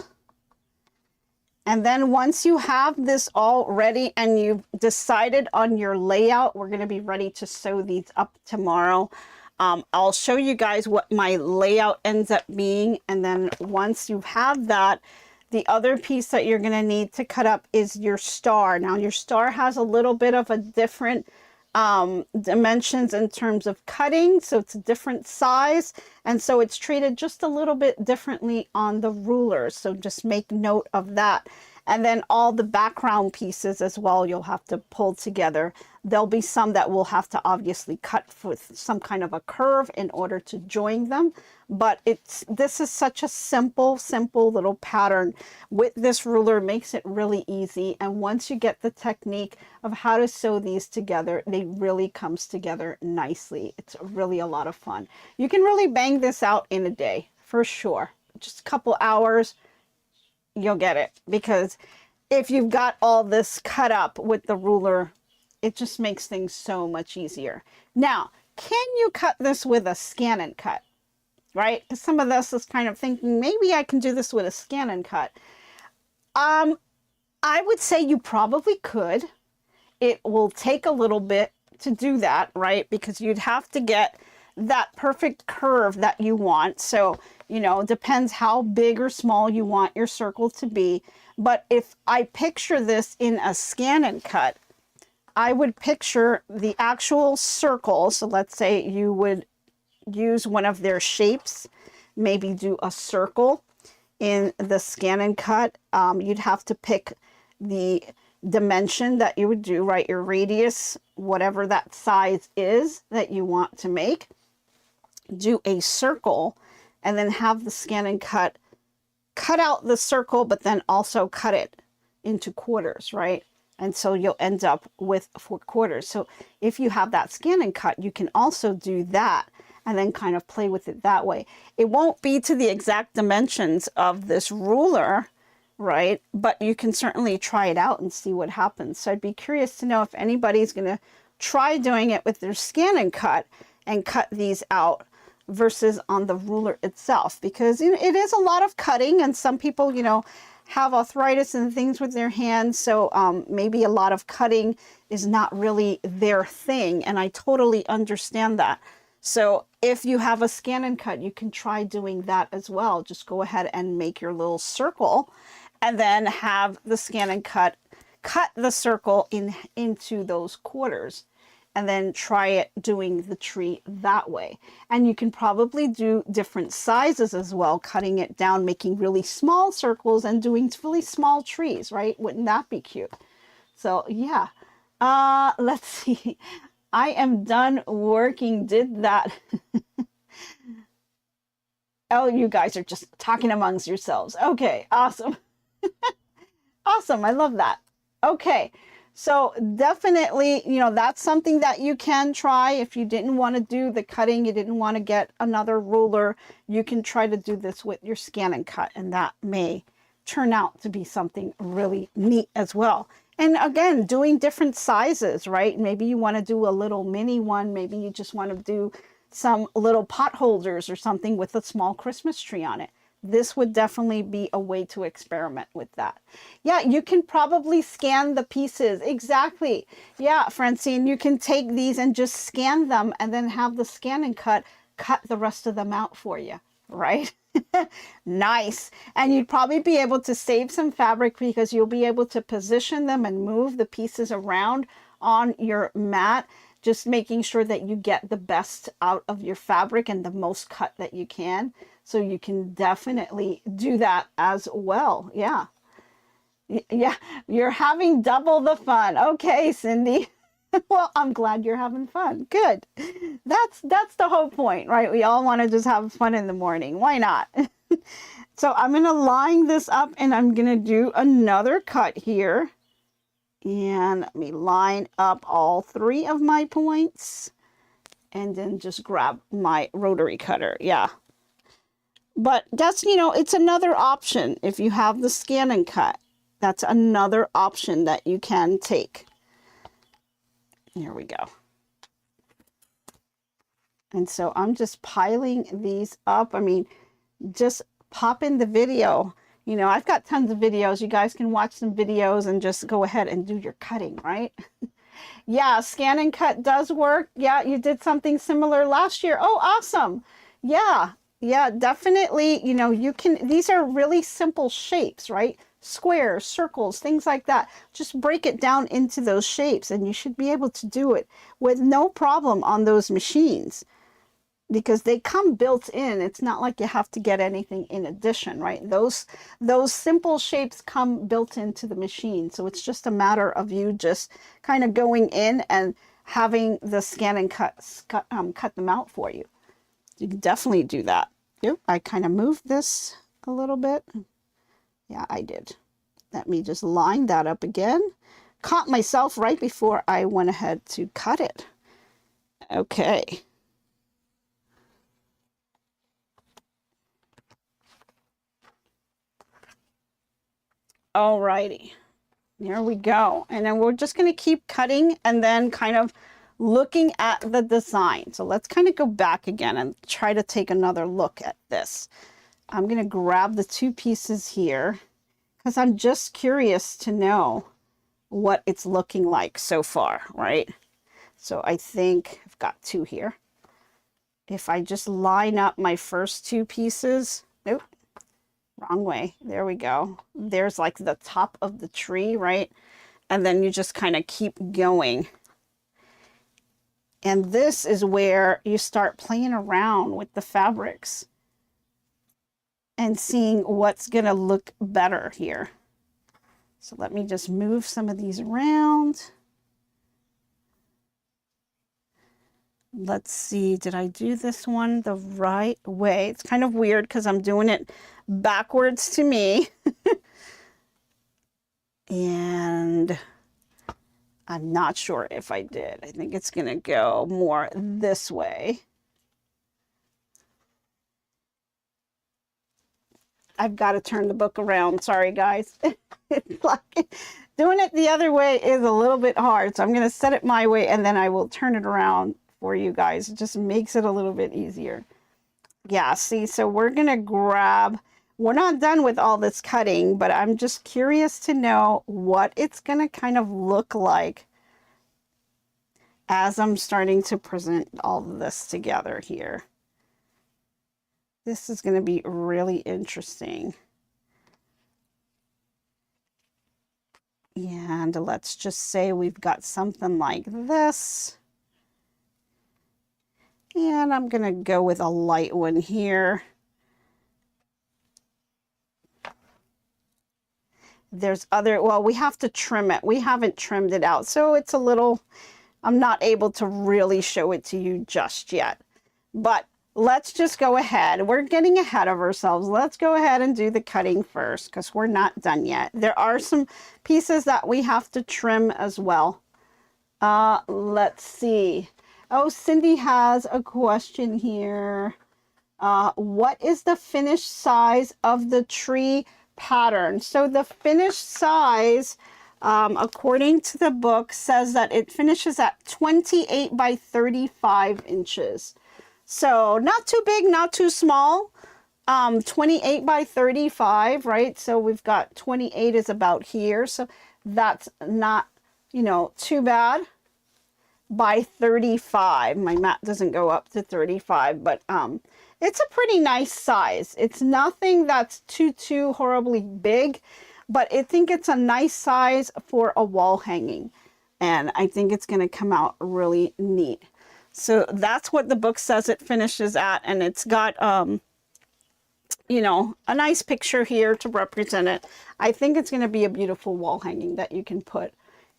And then once you have this all ready and you've decided on your layout, we're going to be ready to sew these up tomorrow. I'll show you guys what my layout ends up being. And then once you have that, the other piece that you're going to need to cut up is your star. Now your star has a little bit of a different dimensions in terms of cutting, so it's a different size, and so it's treated just a little bit differently on the ruler, so just make note of that. And then all the background pieces as well, you'll have to pull together. There'll be some that we'll have to obviously cut with some kind of a curve in order to join them, but this is such a simple little pattern with this ruler. Makes it really easy, and once you get the technique of how to sew these together, they really comes together nicely. It's really a lot of fun. You can really bang this out in a day for sure. Just a couple hours, you'll get it, because if you've got all this cut up with the ruler, it just makes things so much easier. Now, can you cut this with a scan and cut? Right? Because some of this is kind of thinking, maybe I can do this with a scan and cut. I would say you probably could. It will take a little bit to do that, right? Because you'd have to get that perfect curve that you want. So, you know, it depends how big or small you want your circle to be. But if I picture this in a scan and cut, I would picture the actual circle. So let's say you would use one of their shapes, maybe do a circle in the scan and cut. You'd have to pick the dimension that you would do, right? Your radius, whatever that size is that you want to make. Do a circle and then have the scan and cut out the circle, but then also cut it into quarters, right? And so you'll end up with 4 quarters. So if you have that scan and cut, you can also do that and then kind of play with it that way. It won't be to the exact dimensions of this ruler, right? But you can certainly try it out and see what happens. So I'd be curious to know if anybody's going to try doing it with their scan and cut these out versus on the ruler itself, because you know, it is a lot of cutting, and some people, you know, have arthritis and things with their hands, so maybe a lot of cutting is not really their thing, and I totally understand that. So if you have a scan and cut, you can try doing that as well. Just go ahead and make your little circle and then have the scan and cut the circle into those quarters, and then try it doing the tree that way. And you can probably do different sizes as well, cutting it down, making really small circles and doing really small trees, right? Wouldn't that be cute? So yeah, let's see. I am done working, did that. Oh, you guys are just talking amongst yourselves. Okay, awesome. Awesome, I love that. Okay, So definitely, you know, that's something that you can try. If you didn't want to do the cutting, you didn't want to get another ruler, you can try to do this with your scan and cut, and that may turn out to be something really neat as well. And again, doing different sizes, right? Maybe you want to do a little mini one. Maybe you just want to do some little pot holders or something with a small Christmas tree on it. This would definitely be a way to experiment with that. Yeah, you can probably scan the pieces. Exactly. Yeah, Francine, you can take these and just scan them and then have the scan and cut the rest of them out for you, right? Nice. And you'd probably be able to save some fabric because you'll be able to position them and move the pieces around on your mat, just making sure that you get the best out of your fabric and the most cut that you can. So you can definitely do that as well. Yeah. Yeah, you're having double the fun. Okay, Cindy. Well, I'm glad you're having fun. Good. That's the whole point, right? We all want to just have fun in the morning. Why not? So I'm going to line this up and I'm going to do another cut here. And let me line up all 3 of my points and then just grab my rotary cutter. Yeah. But that's, you know, it's another option. If you have the scan and cut, that's another option that you can take. Here we go. And so I'm just piling these up. I mean, just pop in the video. You know, I've got tons of videos. You guys can watch some videos and just go ahead and do your cutting, right? Yeah, scan and cut does work. Yeah, you did something similar last year. Oh, awesome. Yeah, definitely. You know, you can, these are really simple shapes, right? Squares, circles, things like that. Just break it down into those shapes and you should be able to do it with no problem on those machines because they come built in. It's not like you have to get anything in addition, right? Those simple shapes come built into the machine. So it's just a matter of you just kind of going in and having the scan and cut them out for you. You can definitely do that. Yep, I kind of moved this a little bit. Yeah, I did. Let me just line that up again. Caught myself right before I went ahead to cut it. Okay. Alrighty. There we go. And then we're just going to keep cutting and then kind of looking at the design. So let's kind of go back again and try to take another look at this. I'm going to grab the 2 pieces here because I'm just curious to know what it's looking like so far, right? So I think I've got 2 here. If I just line up my first 2 pieces, nope, wrong way. There we go. There's like the top of the tree, right? And then you just kind of keep going. And this is where you start playing around with the fabrics and seeing what's going to look better here. So let me just move some of these around. Let's see, did I do this one the right way? It's kind of weird because I'm doing it backwards to me. And I'm not sure if I did. I think it's going to go more this way. I've got to turn the book around. Sorry, guys. It's like doing it the other way is a little bit hard. So I'm going to set it my way and then I will turn it around for you guys. It just makes it a little bit easier. Yeah, see, so we're going to grab, we're not done with all this cutting, but I'm just curious to know what it's going to kind of look like as I'm starting to present all of this together here. This is going to be really interesting. And let's just say we've got something like this. And I'm going to go with a light one here. There's other, well, we have to trim it. We haven't trimmed it out. So it's a little, I'm not able to really show it to you just yet. But let's just go ahead. We're getting ahead of ourselves. Let's go ahead and do the cutting first because we're not done yet. There are some pieces that we have to trim as well. Let's see. Oh, Cindy has a question here. What is the finished size of the tree pattern? So the finished size, according to the book, says that it finishes at 28 by 35 inches. So not too big, not too small. 28 by 35, right? So we've got 28 is about here. So that's not, you know, too bad. By 35. My mat doesn't go up to 35, but it's a pretty nice size. It's nothing that's too horribly big, but I think it's a nice size for a wall hanging. And I think it's going to come out really neat. So that's what the book says it finishes at. And it's got, you know, a nice picture here to represent it. I think it's going to be a beautiful wall hanging that you can put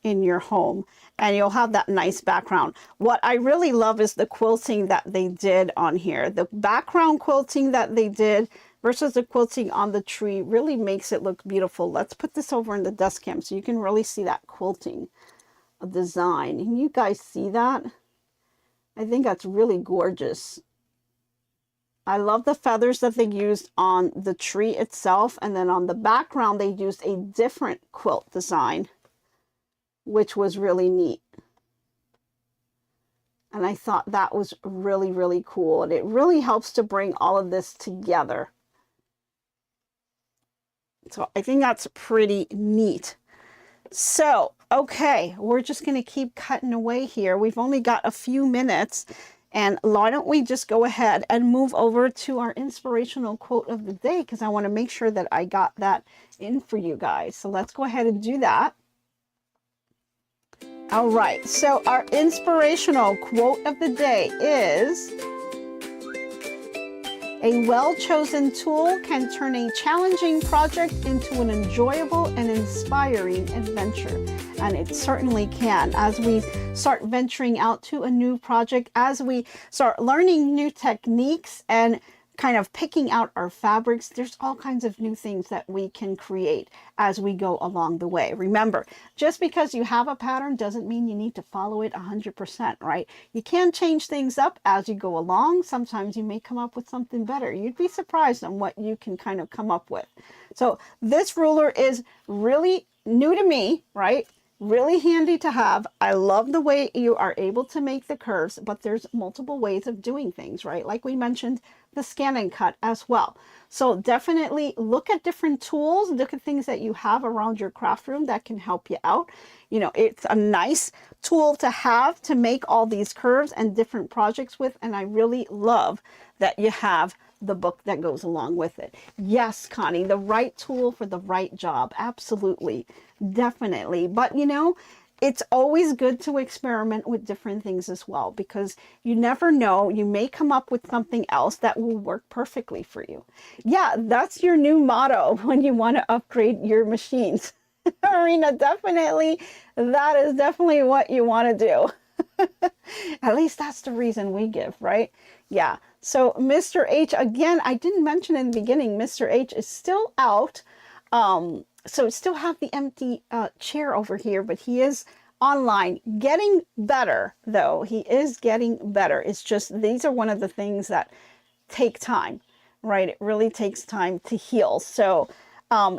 in your home, and you'll have that nice background. What I really love is the quilting that they did on here. The background quilting that they did versus the quilting on the tree really makes it look beautiful. Let's put this over in the dust cam so you can really see that quilting design. Can you guys see that? I think that's really gorgeous. I love the feathers that they used on the tree itself, and then on the background they used a different quilt design, which was really neat. And I thought that was really, really cool. And it really helps to bring all of this together. So I think that's pretty neat. So, okay, we're just going to keep cutting away here. We've only got a few minutes. And why don't we just go ahead and move over to our inspirational quote of the day, because I want to make sure that I got that in for you guys. So let's go ahead and do that. All right, so our inspirational quote of the day is, "A well-chosen tool can turn a challenging project into an enjoyable and inspiring adventure." And it certainly can. As we start venturing out to a new project, as we start learning new techniques and kind of picking out our fabrics, there's all kinds of new things that we can create as we go along the way. Remember, just because you have a pattern doesn't mean you need to follow it 100%, right? You can change things up as you go along. Sometimes you may come up with something better. You'd be surprised on what you can kind of come up with. So this ruler is really new to me, right? Really handy to have. I love the way you are able to make the curves, but there's multiple ways of doing things, right? Like we mentioned, the scan and cut as well. So definitely look at different tools, look at things that you have around your craft room that can help you out. You know, it's a nice tool to have to make all these curves and different projects with, and I really love that you have the book that goes along with it. Yes, Connie, the right tool for the right job. Absolutely. Definitely. But you know, it's always good to experiment with different things as well, because you never know, you may come up with something else that will work perfectly for you. Yeah, that's your new motto when you want to upgrade your machines. Arena, definitely, that is definitely what you want to do. At least that's the reason we give, right? Yeah. So Mr. H, again, I didn't mention in the beginning, Mr. H is still out. So still have the empty chair over here, but he is online, getting better though. He is getting better. It's just, these are one of the things that take time, right? It really takes time to heal. So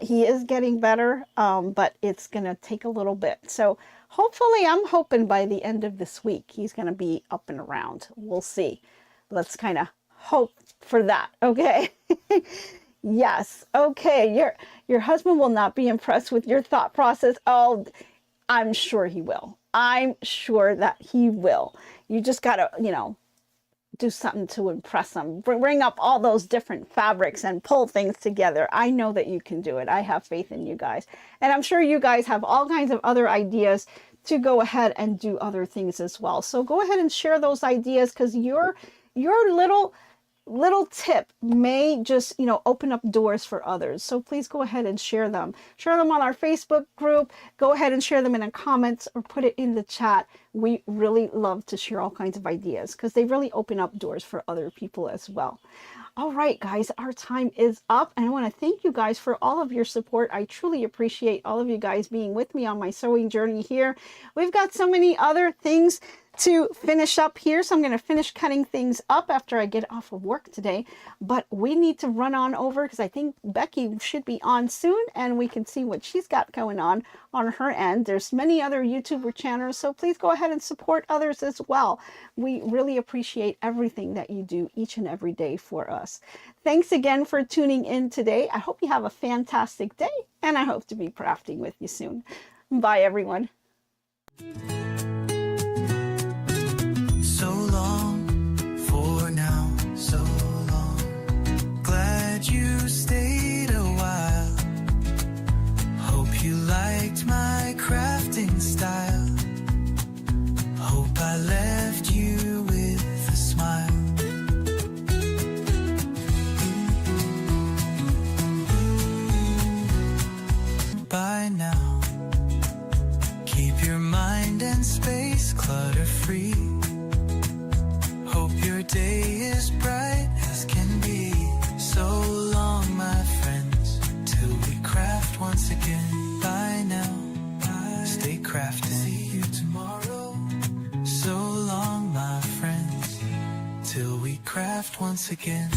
he is getting better, but it's going to take a little bit. So hopefully, I'm hoping by the end of this week, he's going to be up and around. We'll see. Let's kind of hope for that. Okay. Yes. Okay. Your husband will not be impressed with your thought process. Oh, I'm sure he will. I'm sure that he will. You just got to, you know, do something to impress him. Bring up all those different fabrics and pull things together. I know that you can do it. I have faith in you guys. And I'm sure you guys have all kinds of other ideas to go ahead and do other things as well. So go ahead and share those ideas, because your little little tip may just, open up doors for others. So please go ahead and share them. Share them on our Facebook group. Go ahead and share them in the comments or put it in the chat. We really love to share all kinds of ideas because they really open up doors for other people as well. All right, guys, our time is up. And I want to thank you guys for all of your support. I truly appreciate all of you guys being with me on my sewing journey here. We've got so many other things to finish up here, so I'm going to finish cutting things up after I get off of work today. But we need to run on over because I think Becky should be on soon and we can see what she's got going on her end. There's many other YouTuber channels, so please go ahead and support others as well. We really appreciate everything that you do each and every day for us. Thanks again for tuning in today. I hope you have a fantastic day, and I hope to be crafting with you soon. Bye, everyone. So long for now, so long. Glad you stayed a while. Hope you liked my crafting style. Hope I left you with a smile. By now, keep your mind and space clutter-free. Hope your day is bright as can be. So long, my friends, till we craft once again. Bye now, stay crafty. See you tomorrow. So long, my friends, till we craft once again.